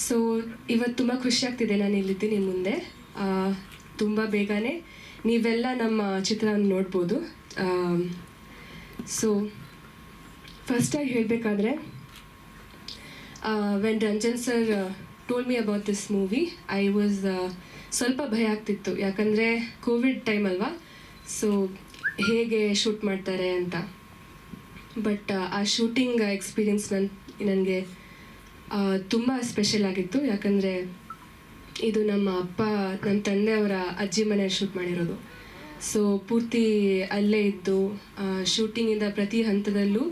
So ಇವತ್ತು ತುಂಬ ಖುಷಿ ಆಗ್ತಿದೆ ನಾನು ಇಲ್ಲಿದ್ದೀನಿ ನಿಮ್ಮ ಮುಂದೆ. ತುಂಬ ಬೇಗನೆ ನೀವೆಲ್ಲ ನಮ್ಮ ಚಿತ್ರವನ್ನು ನೋಡ್ಬೋದು. ಸೊ ಫಸ್ಟಾಗಿ ಹೇಳಬೇಕಾದ್ರೆ, when Ranjan sir told me about this movie, I was ಸ್ವಲ್ಪ ಭಯ ಆಗ್ತಿತ್ತು. ಯಾಕಂದರೆ ಕೋವಿಡ್ ಟೈಮ್ ಅಲ್ವಾ, ಸೊ ಹೇಗೆ ಶೂಟ್ ಮಾಡ್ತಾರೆ ಅಂತ. ಬಟ್ ಆ ಶೂಟಿಂಗ್ ಎಕ್ಸ್ಪೀರಿಯನ್ಸ್ ನನಗೆ ತುಂಬ ಸ್ಪೆಷಲ್ ಆಗಿತ್ತು. ಯಾಕಂದರೆ ಇದು ನಮ್ಮ ತಂದೆಯವರ ಅಜ್ಜಿ ಮನೆಯಲ್ಲಿ ಶೂಟ್ ಮಾಡಿರೋದು. ಸೊ ಪೂರ್ತಿ ಅಲ್ಲೇ ಇದ್ದು ಶೂಟಿಂಗಿಂದ ಪ್ರತಿ ಹಂತದಲ್ಲೂ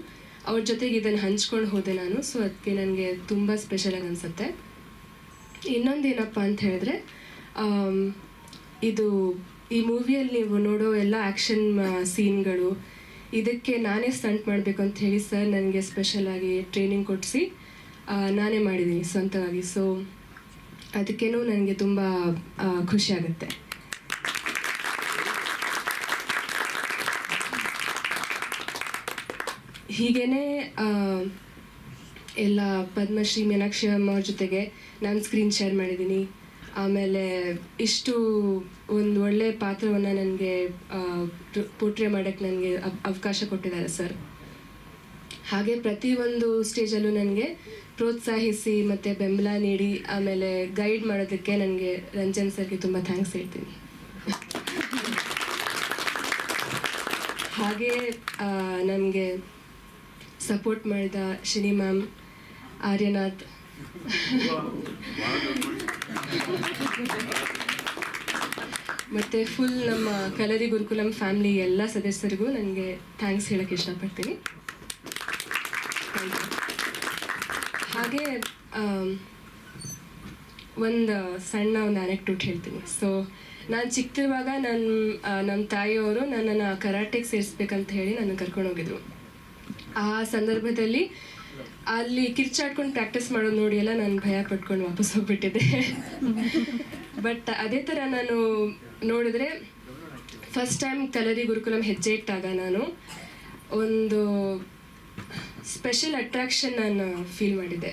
ಅವ್ರ ಜೊತೆಗೆ ಇದನ್ನು ಹಂಚ್ಕೊಂಡು ಹೋದೆ ನಾನು. ಸೊ ಅದಕ್ಕೆ ನನಗೆ ತುಂಬ ಸ್ಪೆಷಲಾಗಿ ಅನಿಸುತ್ತೆ. ಇನ್ನೊಂದೇನಪ್ಪ ಅಂತ ಹೇಳಿದ್ರೆ, ಈ ಮೂವಿಯಲ್ಲಿ ನೀವು ನೋಡೋ ಎಲ್ಲ ಆ್ಯಕ್ಷನ್ ಸೀನ್ಗಳು, ಇದಕ್ಕೆ ನಾನೇ ಸ್ಟಂಟ್ ಮಾಡಬೇಕು ಅಂತ ಹೇಳಿ ಸರ್ ನನಗೆ ಸ್ಪೆಷಲಾಗಿ ಟ್ರೈನಿಂಗ್ ಕೊಡಿಸಿ ನಾನೇ ಮಾಡಿದ್ದೀನಿ ಸ್ವಂತವಾಗಿ. ಸೊ ಅದಕ್ಕೇನೂ ನನಗೆ ತುಂಬ ಖುಷಿ ಆಗುತ್ತೆ. ಹೀಗೇ ಎಲ್ಲ ಪದ್ಮಶ್ರೀ ಮೀನಾಕ್ಷಿ ಅಮ್ಮ ಅವ್ರ ಜೊತೆಗೆ ನಾನು ಸ್ಕ್ರೀನ್ ಶೇರ್ ಮಾಡಿದ್ದೀನಿ. ಆಮೇಲೆ ಇಷ್ಟು ಒಂದು ಒಳ್ಳೆಯ ಪಾತ್ರವನ್ನು ನನಗೆ ಪೋರ್ಟ್ರೇ ಮಾಡೋಕ್ಕೆ ನನಗೆ ಅವಕಾಶ ಕೊಟ್ಟಿದ್ದಾರೆ ಸರ್. ಹಾಗೆ ಪ್ರತಿಯೊಂದು ಸ್ಟೇಜಲ್ಲೂ ನನಗೆ ಪ್ರೋತ್ಸಾಹಿಸಿ ಮತ್ತು ಬೆಂಬಲ ನೀಡಿ ಆಮೇಲೆ ಗೈಡ್ ಮಾಡೋದಕ್ಕೆ ನನಗೆ ರಂಜನ್ ಸರ್ಗೆ ತುಂಬ ಥ್ಯಾಂಕ್ಸ್ ಹೇಳ್ತೀನಿ. ಹಾಗೆ ನನಗೆ ಸಪೋರ್ಟ್ ಮಾಡಿದ ಶಿನಿ ಮ್ಯಾಮ್, ಆರ್ಯನಾಥ್, ಮತ್ತು ಫುಲ್ ನಮ್ಮ ಕಲರಿ ಗುರುಕುಲಂ ಫ್ಯಾಮಿಲಿ ಎಲ್ಲ ಸದಸ್ಯರಿಗೂ ನನಗೆ ಥ್ಯಾಂಕ್ಸ್ ಹೇಳೋಕ್ಕೆ ಇಷ್ಟಪಡ್ತೀನಿ. ಹಾಗೆ ಒಂದು ಸಣ್ಣ ಅನೆಕ್ಡೋಟ್ ಹೇಳ್ತೀನಿ. ಸೊ ನಾನು ಚಿಕ್ಕದಿರುವಾಗ ನಮ್ಮ ತಾಯಿಯವರು ನನ್ನನ್ನು ಕರಾಟೆಗೆ ಸೇರಿಸ್ಬೇಕಂತ ಹೇಳಿ ನನ್ನ ಕರ್ಕೊಂಡು ಹೋಗಿದ್ರು. ಆ ಸಂದರ್ಭದಲ್ಲಿ ಅಲ್ಲಿ ಕಿರ್ಚಾಡ್ಕೊಂಡು ಪ್ರಾಕ್ಟೀಸ್ ಮಾಡೋದು ನೋಡಿ ಎಲ್ಲ ನಾನು ಭಯ ಪಟ್ಕೊಂಡು ವಾಪಸ್ ಹೋಗ್ಬಿಟ್ಟಿದ್ದೆ. ಬಟ್ ಅದೇ ಥರ ನಾನು ನೋಡಿದ್ರೆ ಫಸ್ಟ್ ಟೈಮ್ ಕಲರಿ ಗುರುಕುಲಂ ಹೆಜ್ಜೆ ಇಟ್ಟಾಗ ನಾನು ಒಂದು ಸ್ಪೆಷಲ್ ಅಟ್ರಾಕ್ಷನ್ ನಾನು ಫೀಲ್ ಮಾಡಿದ್ದೆ.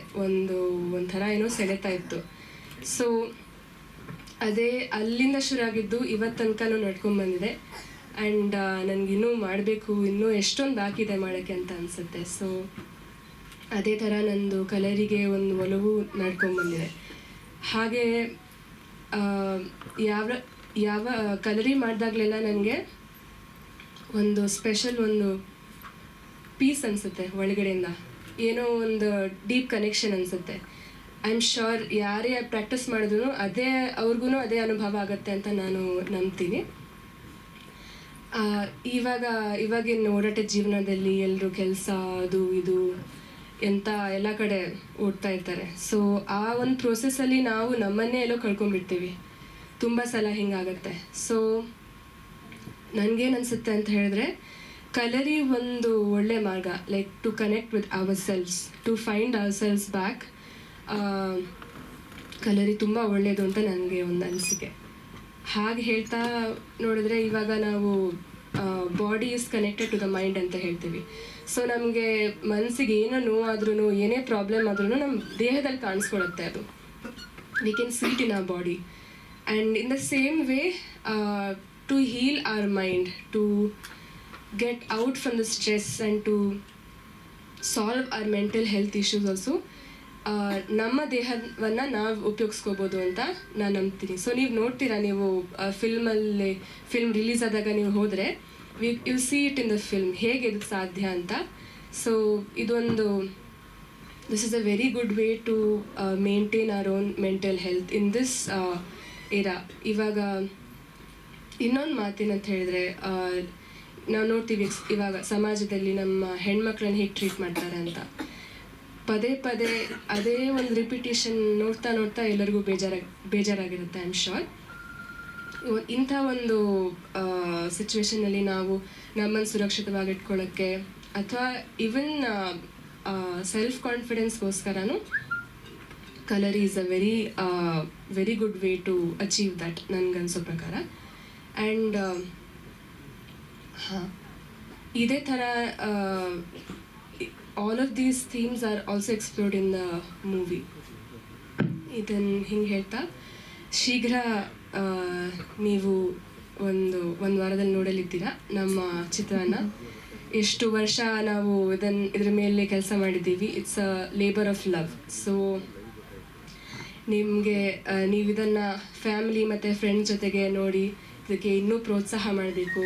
ಒಂಥರ ಏನೋ ಸೆಳೆತಾ ಇತ್ತು. ಸೊ ಅದೇ ಅಲ್ಲಿಂದ ಶುರು ಆಗಿದ್ದು ಇವತ್ತು ತನಕನೂ ನಡ್ಕೊಂಡ್ಬಂದಿದೆ. ಆ್ಯಂಡ್ ನನಗಿನ್ನೂ ಮಾಡಬೇಕು, ಇನ್ನೂ ಎಷ್ಟೊಂದು ಬಾಕಿ ಇದೆ ಮಾಡೋಕ್ಕೆ ಅಂತ ಅನಿಸುತ್ತೆ. ಸೊ ಅದೇ ಥರ ನಂದು ಕಲರಿಗೆ ಒಂದು ಒಲವು ನಡ್ಕೊಂಡ್ಬಂದಿದೆ. ಹಾಗೆ ಯಾವ ಕಲರಿ ಮಾಡಿದಾಗಲೆಲ್ಲ ನನಗೆ ಒಂದು ಸ್ಪೆಷಲ್ ಒಂದು ಪೀಸ್ ಅನಿಸುತ್ತೆ ಒಳಗಡೆಯಿಂದ, ಏನೋ ಒಂದು ಡೀಪ್ ಕನೆಕ್ಷನ್ ಅನಿಸುತ್ತೆ. ಐ ಆಮ್ ಶ್ಯೂರ್ ಯಾರೇ ಪ್ರಾಕ್ಟೀಸ್ ಮಾಡಿದ್ರು ಅವ್ರಿಗೂ ಅದೇ ಅನುಭವ ಆಗುತ್ತೆ ಅಂತ ನಾನು ನಂಬ್ತೀನಿ. ಇವಾಗಿನ ಓಡಾಟದ ಜೀವನದಲ್ಲಿ ಎಲ್ಲರೂ ಕೆಲಸ ಅದು ಇದು ಎಂತ ಎಲ್ಲ ಕಡೆ ಓಡ್ತಾ ಇರ್ತಾರೆ. ಸೊ ಆ ಒಂದು ಪ್ರೋಸೆಸ್ಸಲ್ಲಿ ನಾವು ನಮ್ಮನ್ನೇ ಎಲ್ಲೋ ಕಳ್ಕೊಂಡ್ಬಿಡ್ತೀವಿ. ತುಂಬ ಸಲ ಹಿಂಗಾಗತ್ತೆ. ಸೊ ನನಗೇನು ಅನಿಸುತ್ತೆ ಅಂತ ಹೇಳಿದ್ರೆ, ಕಲರಿ ಒಂದು ಒಳ್ಳೆ ಮಾರ್ಗ, like to connect with ourselves, to find ourselves back. Kalari ತುಂಬ ಒಳ್ಳೆಯದು ಅಂತ ನನಗೆ ಒಂದು ಅನಿಸಿಕೆ. ಹಾಗೆ ಹೇಳ್ತಾ ನೋಡಿದ್ರೆ, ಇವಾಗ ನಾವು body is connected to the mind ಅಂತ ಹೇಳ್ತೀವಿ. ಸೊ ನಮಗೆ ಮನಸ್ಸಿಗೆ ಏನೋ ನೋವಾದ್ರೂ, ಏನೇ ಪ್ರಾಬ್ಲಮ್ ಆದ್ರೂ ನಮ್ಮ ದೇಹದಲ್ಲಿ ಕಾಣಿಸ್ಕೊಳ್ಳುತ್ತೆ ಅದು. We can see it in our body. And in the same way, to heal our mind, to get out from the stress and to solve our mental health issues also, ನಮ್ಮ ದೇಹವನ್ನು ನಾವು ಉಪಯೋಗಿಸ್ಕೋಬೋದು ಅಂತ ನಾನು ನಂಬ್ತೀನಿ. ಸೊ ನೀವು ನೋಡ್ತೀರಾ, ನೀವು film release ಆದಾಗ ನೀವು ಹೋದರೆ you see it in the film, ಹೇಗೆ ಇದಕ್ಕೆ ಸಾಧ್ಯ ಅಂತ. So this is a very good way to maintain our own mental health in this era. ಇವಾಗ ಇನ್ನೊಂದು ಮಾತೇನಂತ ಹೇಳಿದ್ರೆ, ನಾವು ನೋಡ್ತೀವಿ ಇವಾಗ ಸಮಾಜದಲ್ಲಿ ನಮ್ಮ ಹೆಣ್ಮಕ್ಳನ್ನ ಹೇಗೆ ಟ್ರೀಟ್ ಮಾಡ್ತಾರೆ ಅಂತ. ಪದೇ ಪದೇ ಅದೇ ಒಂದು ರಿಪಿಟೇಷನ್ ನೋಡ್ತಾ ನೋಡ್ತಾ ಎಲ್ಲರಿಗೂ ಬೇಜಾರಾಗಿರುತ್ತೆ. ಐ ಆಮ್ ಶ್ಯೂರ್ ಇಂಥ ಒಂದು ಸಿಚುವೇಷನಲ್ಲಿ ನಾವು ನಮ್ಮನ್ನು ಸುರಕ್ಷಿತವಾಗಿ ಇಟ್ಕೊಳ್ಳೋಕ್ಕೆ, ಅಥವಾ ಈವನ್ ಸೆಲ್ಫ್ ಕಾನ್ಫಿಡೆನ್ಸ್ಗೋಸ್ಕರನೂ Kalari is a very good way to achieve that ನನಗನ್ಸೋ ಪ್ರಕಾರ. ಆ್ಯಂಡ್ ಇದೇ ಥರ all of these themes are also explored in the movie. ಇದನ್ನು ಹಿಂಗೆ ಹೇಳ್ತಾ ಶೀಘ್ರ ನೀವು ಒಂದು ವಾರದಲ್ಲಿ ನೋಡಲಿದ್ದೀರಾ ನಮ್ಮ ಚಿತ್ರನ. ಎಷ್ಟು ವರ್ಷ ನಾವು ಇದ್ರ ಮೇಲೆ ಕೆಲಸ ಮಾಡಿದ್ದೀವಿ. It's a labour of love. So ನಿಮಗೆ ನೀವು ಇದನ್ನು ಫ್ಯಾಮಿಲಿ ಮತ್ತು ಫ್ರೆಂಡ್ಸ್ ಜೊತೆಗೆ ನೋಡಿ ಇದಕ್ಕೆ ಇನ್ನೂ ಪ್ರೋತ್ಸಾಹ ಮಾಡಬೇಕು,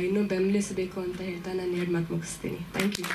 ಇನ್ನೂ ಬೆಂಬಲಿಸಬೇಕು ಅಂತ ಹೇಳ್ತಾ ನಾನು 2 ಮಾತು ಮುಗಿಸ್ತೀನಿ. Thank you.